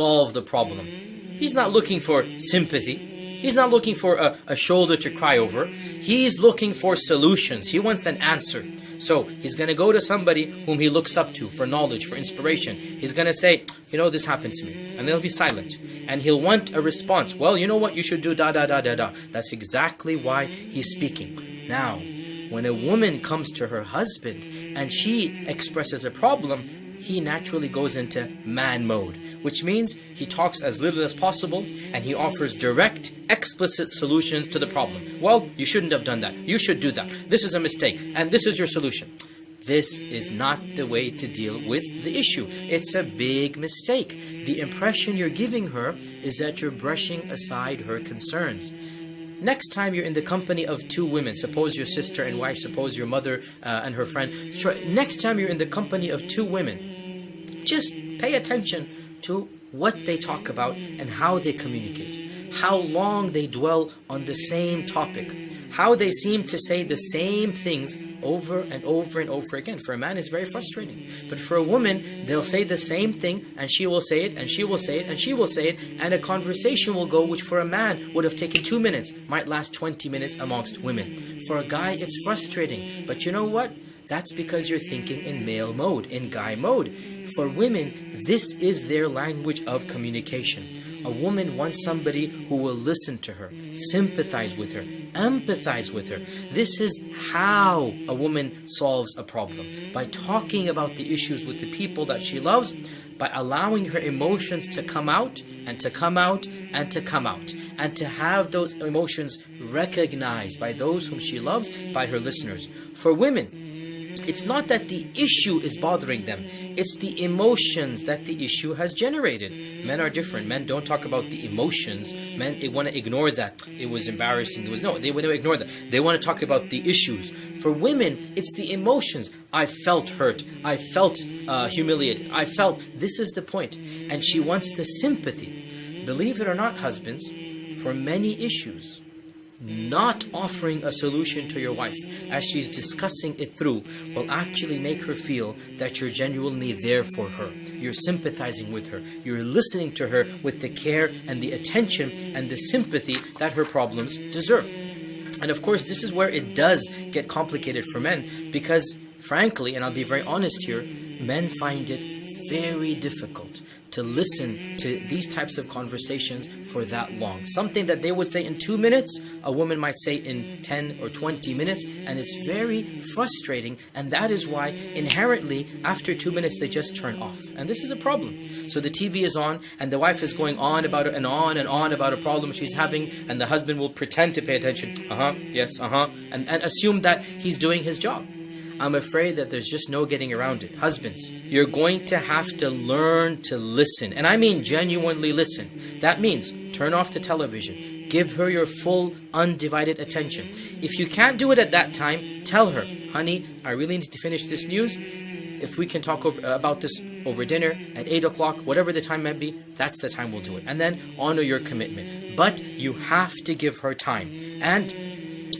solve the problem. He's not looking for sympathy. He's not looking for a shoulder to cry over. He's looking for solutions. He wants an answer. So he's going to go to somebody whom he looks up to for knowledge, for inspiration. He's going to say, you know, this happened to me. And they'll be silent. And he'll want a response. Well, you know what? You should do da da da da da. That's exactly why he's speaking. Now, when a woman comes to her husband and she expresses a problem, he naturally goes into man mode, which means he talks as little as possible and he offers direct, explicit solutions to the problem. Well, you shouldn't have done that. You should do that. This is a mistake and this is your solution. This is not the way to deal with the issue. It's a big mistake. The impression you're giving her is that you're brushing aside her concerns. Next time you're in the company of two women, suppose your sister and wife, suppose your mother and her friend. Next time you're in the company of two women, just pay attention to what they talk about and how they communicate. How long they dwell on the same topic. How they seem to say the same things over and over and over again. For a man, it's very frustrating. But for a woman, they'll say the same thing and she will say it and she will say it and she will say it, and a conversation will go which for a man would have taken 2 minutes might last 20 minutes amongst women. For a guy, it's frustrating. But you know what? That's because you're thinking in male mode, in guy mode. For women, this is their language of communication. A woman wants somebody who will listen to her, sympathize with her, empathize with her. This is how a woman solves a problem. By talking about the issues with the people that she loves, by allowing her emotions to come out, and to come out, and to come out. And to have those emotions recognized by those whom she loves, by her listeners. For women, it's not that the issue is bothering them. It's the emotions that the issue has generated. Men are different. Men don't talk about the emotions. Men want to ignore that. It was embarrassing. They want to ignore that. They want to talk about the issues. For women, it's the emotions. I felt hurt. I felt humiliated. I felt. This is the point. And she wants the sympathy. Believe it or not, husbands, for many issues, not offering a solution to your wife as she's discussing it through will actually make her feel that you're genuinely there for her. You're sympathizing with her. You're listening to her with the care and the attention and the sympathy that her problems deserve. And of course, this is where it does get complicated for men, because frankly, and I'll be very honest here, men find it very difficult to listen to these types of conversations for that long. Something that they would say in 2 minutes, a woman might say in 10 or 20 minutes, and it's very frustrating, and that is why inherently after 2 minutes they just turn off. And this is a problem. So the TV is on and the wife is going on about it and on about a problem she's having, and the husband will pretend to pay attention, yes, and assume that he's doing his job. I'm afraid that there's just no getting around it. Husbands, you're going to have to learn to listen. And I mean genuinely listen. That means turn off the television. Give her your full, undivided attention. If you can't do it at that time, tell her, honey, I really need to finish this news. If we can talk about this over dinner at 8 o'clock, whatever the time might be, that's the time we'll do it. And then honor your commitment. But you have to give her time. And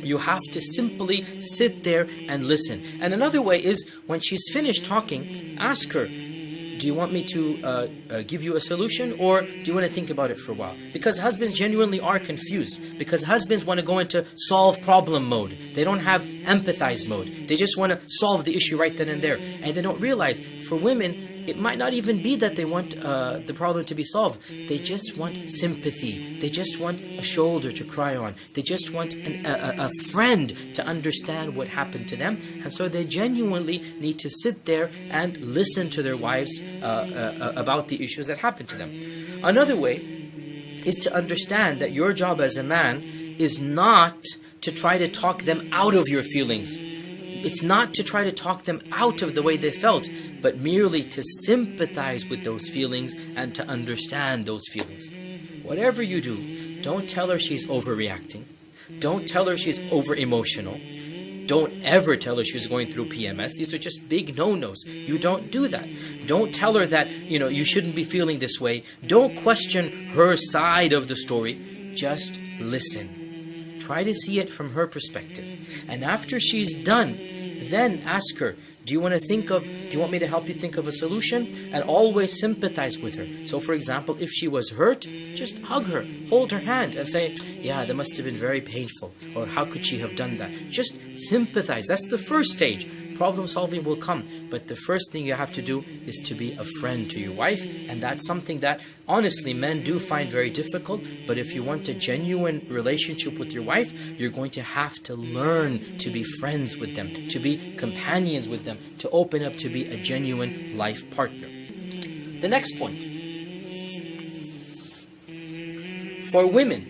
you have to simply sit there and listen. And another way is, when she's finished talking, ask her, do you want me to give you a solution, or do you want to think about it for a while? Because husbands genuinely are confused. Because husbands want to go into solve problem mode. They don't have empathize mode. They just want to solve the issue right then and there. And they don't realize, for women, it might not even be that they want the problem to be solved. They just want sympathy. They just want a shoulder to cry on. They just want a friend to understand what happened to them. And so they genuinely need to sit there and listen to their wives about the issues that happened to them. Another way is to understand that your job as a man is not to try to talk them out of your feelings. It's not to try to talk them out of the way they felt, but merely to sympathize with those feelings and to understand those feelings. Whatever you do, don't tell her she's overreacting. Don't tell her she's over-emotional. Don't ever tell her she's going through PMS. These are just big no-nos. You don't do that. Don't tell her that, you shouldn't be feeling this way. Don't question her side of the story. Just listen. Try to see it from her perspective. And after she's done, then ask her, Do you want me to help you think of a solution? And always sympathize with her. So for example, if she was hurt, just hug her, hold her hand and say, yeah, that must have been very painful. Or how could she have done that? Just sympathize. That's the first stage. Problem solving will come. But the first thing you have to do is to be a friend to your wife. And that's something that honestly men do find very difficult. But if you want a genuine relationship with your wife, you're going to have to learn to be friends with them, to be companions with them, to open up to be a genuine life partner. The next point. For women,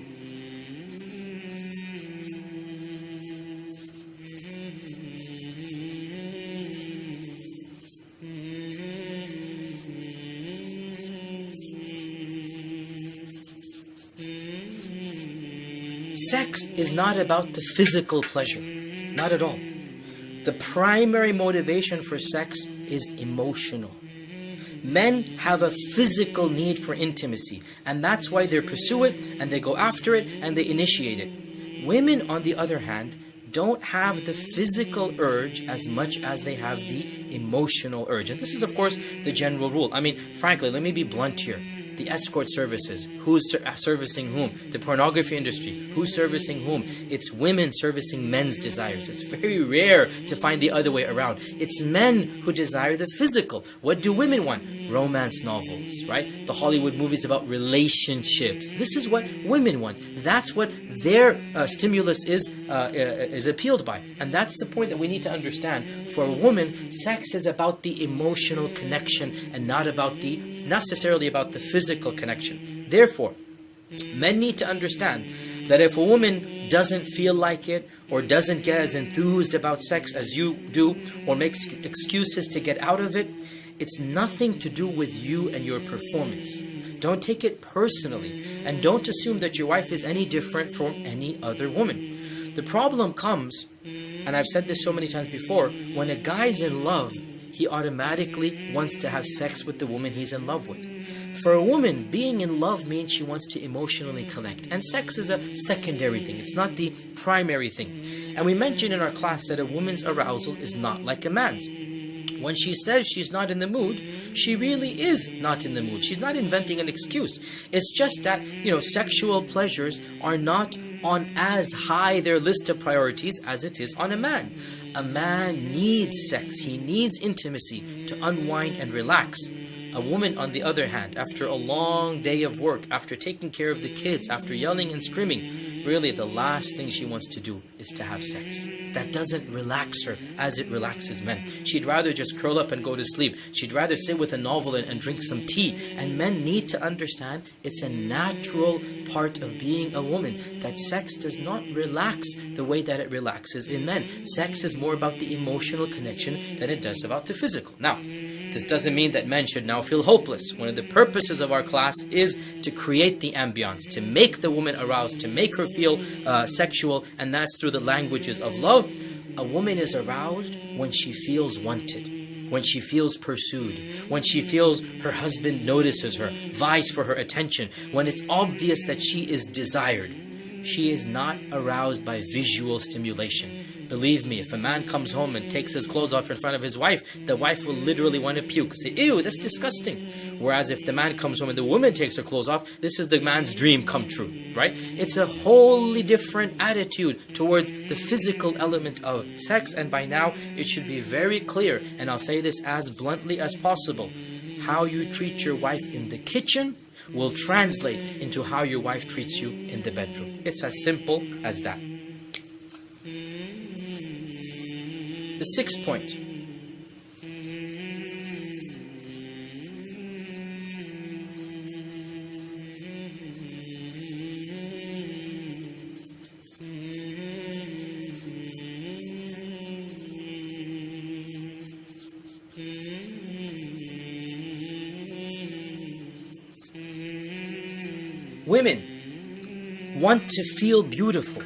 sex is not about the physical pleasure. Not at all. The primary motivation for sex is emotional. Men have a physical need for intimacy, and that's why they pursue it, and they go after it, and they initiate it. Women, on the other hand, don't have the physical urge as much as they have the emotional urge. And this is, of course, the general rule. I mean, frankly, let me be blunt here. The escort services, who's servicing whom? The pornography industry, who's servicing whom? It's women servicing men's desires. It's very rare to find the other way around. It's men who desire the physical. What do women want? Romance novels, right? The Hollywood movies about relationships. This is what women want. That's what their stimulus is appealed by. And that's the point that we need to understand. For a woman, sex is about the emotional connection and not necessarily about the physical connection. Therefore, men need to understand that if a woman doesn't feel like it, or doesn't get as enthused about sex as you do, or makes excuses to get out of it, it's nothing to do with you and your performance. Don't take it personally, and don't assume that your wife is any different from any other woman. The problem comes, and I've said this so many times before, when a guy's in love, he automatically wants to have sex with the woman he's in love with. For a woman, being in love means she wants to emotionally connect. And sex is a secondary thing. It's not the primary thing. And we mentioned in our class that a woman's arousal is not like a man's. When she says she's not in the mood, she really is not in the mood. She's not inventing an excuse. It's just that, sexual pleasures are not on as high their list of priorities as it is on a man. A man needs sex. He needs intimacy to unwind and relax. A woman, on the other hand, after a long day of work, after taking care of the kids, after yelling and screaming, really the last thing she wants to do is to have sex. That doesn't relax her as it relaxes men. She'd rather just curl up and go to sleep. She'd rather sit with a novel and drink some tea. And men need to understand it's a natural part of being a woman, that sex does not relax the way that it relaxes in men. Sex is more about the emotional connection than it does about the physical. Now, this doesn't mean that men should now feel hopeless. One of the purposes of our class is to create the ambience, to make the woman aroused, to make her feel sexual, and that's through the languages of love. A woman is aroused when she feels wanted, when she feels pursued, when she feels her husband notices her, vies for her attention, when it's obvious that she is desired. She is not aroused by visual stimulation. Believe me, if a man comes home and takes his clothes off in front of his wife, the wife will literally want to puke. Say, ew, that's disgusting. Whereas if the man comes home and the woman takes her clothes off, this is the man's dream come true, right? It's a wholly different attitude towards the physical element of sex, and by now it should be very clear, and I'll say this as bluntly as possible. How you treat your wife in the kitchen will translate into how your wife treats you in the bedroom. It's as simple as that. The sixth point. Women want to feel beautiful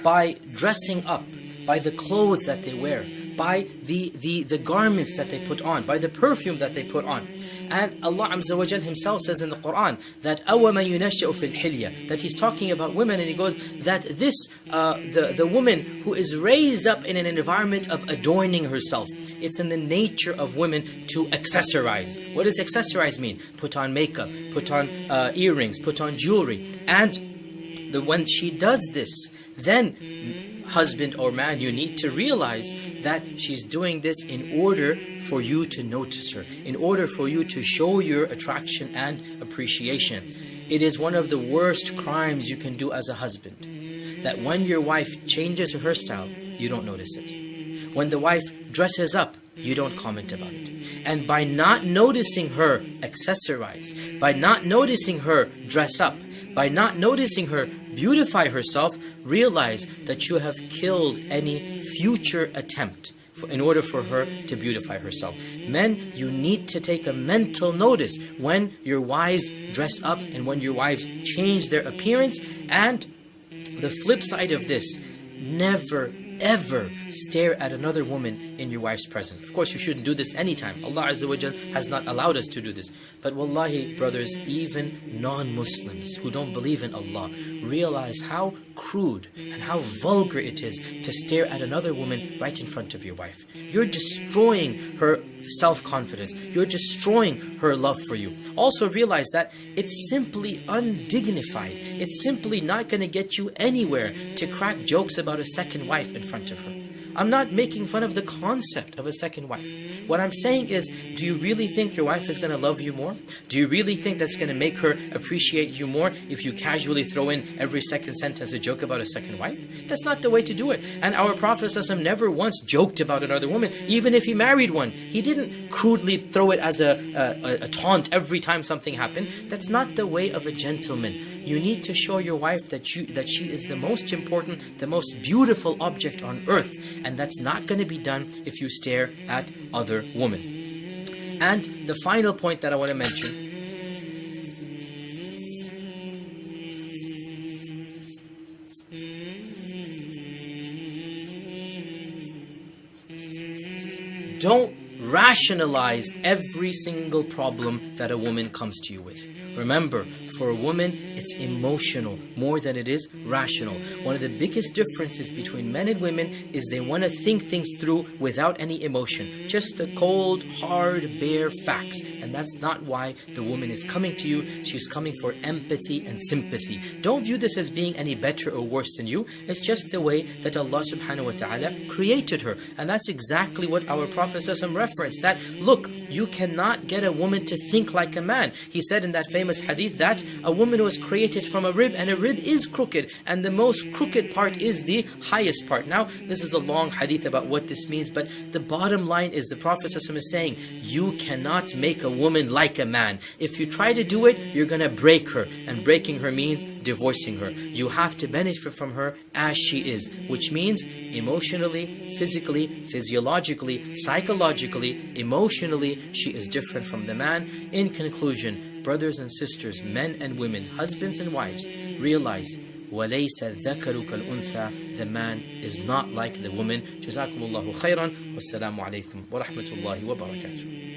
by dressing up, by the clothes that they wear, by the garments that they put on, by the perfume that they put on. And Allah Azza wa Jal Himself says in the Quran that أَوَمَنْ يُنَشَّأُ فِي الْحِلْيَةِ, that He's talking about women, and He goes that this, the woman who is raised up in an environment of adorning herself, it's in the nature of women to accessorize. What does accessorize mean? Put on makeup, put on earrings, put on jewelry. And when she does this, then husband or man, you need to realize that she's doing this in order for you to notice her, in order for you to show your attraction and appreciation. It is one of the worst crimes you can do as a husband, that when your wife changes her hairstyle, you don't notice it. When the wife dresses up, you don't comment about it. And by not noticing her accessorize, by not noticing her dress up, by not noticing her beautify herself, realize that you have killed any future attempt in order for her to beautify herself. Men, you need to take a mental notice when your wives dress up and when your wives change their appearance. And the flip side of this, never ever stare at another woman in your wife's presence. Of course, you shouldn't do this anytime. Allah Azza wa Jal has not allowed us to do this. But wallahi, brothers, even non-Muslims who don't believe in Allah realize how crude and how vulgar it is to stare at another woman right in front of your wife. You're destroying her self-confidence. You're destroying her love for you. Also realize that it's simply undignified. It's simply not going to get you anywhere to crack jokes about a second wife in front of her. I'm not making fun of the concept of a second wife. What I'm saying is, do you really think your wife is going to love you more? Do you really think that's going to make her appreciate you more if you casually throw in every second sentence a joke about a second wife? That's not the way to do it. And our Prophet ﷺ never once joked about another woman, even if he married one. He didn't crudely throw it as a taunt every time something happened. That's not the way of a gentleman. You need to show your wife that she is the most important, the most beautiful object on earth. And that's not going to be done if you stare at other women. And the final point that I want to mention, don't rationalize every single problem that a woman comes to you with. Remember, for a woman, it's emotional more than it is rational. One of the biggest differences between men and women is they want to think things through without any emotion. Just the cold, hard, bare facts. And that's not why the woman is coming to you. She's coming for empathy and sympathy. Don't view this as being any better or worse than you. It's just the way that Allah subhanahu wa ta'ala created her. And that's exactly what our Prophet ﷺ referenced. That, look, you cannot get a woman to think like a man. He said in that famous hadith that a woman was created from a rib, and a rib is crooked, and the most crooked part is the highest part. Now, this is a long hadith about what this means, but the bottom line is the Prophet ﷺ is saying, you cannot make a woman like a man. If you try to do it, you're going to break her, and breaking her means divorcing her. You have to benefit from her as she is, which means emotionally, physically, physiologically, psychologically, emotionally, she is different from the man. In conclusion, brothers and sisters, men and women, husbands and wives, realize وَلَيْسَ الذَّكَرُ كَالْأُنْثَى, the man is not like the woman. جزاكم الله خيرا والسلام عليكم ورحمة الله وبركاته.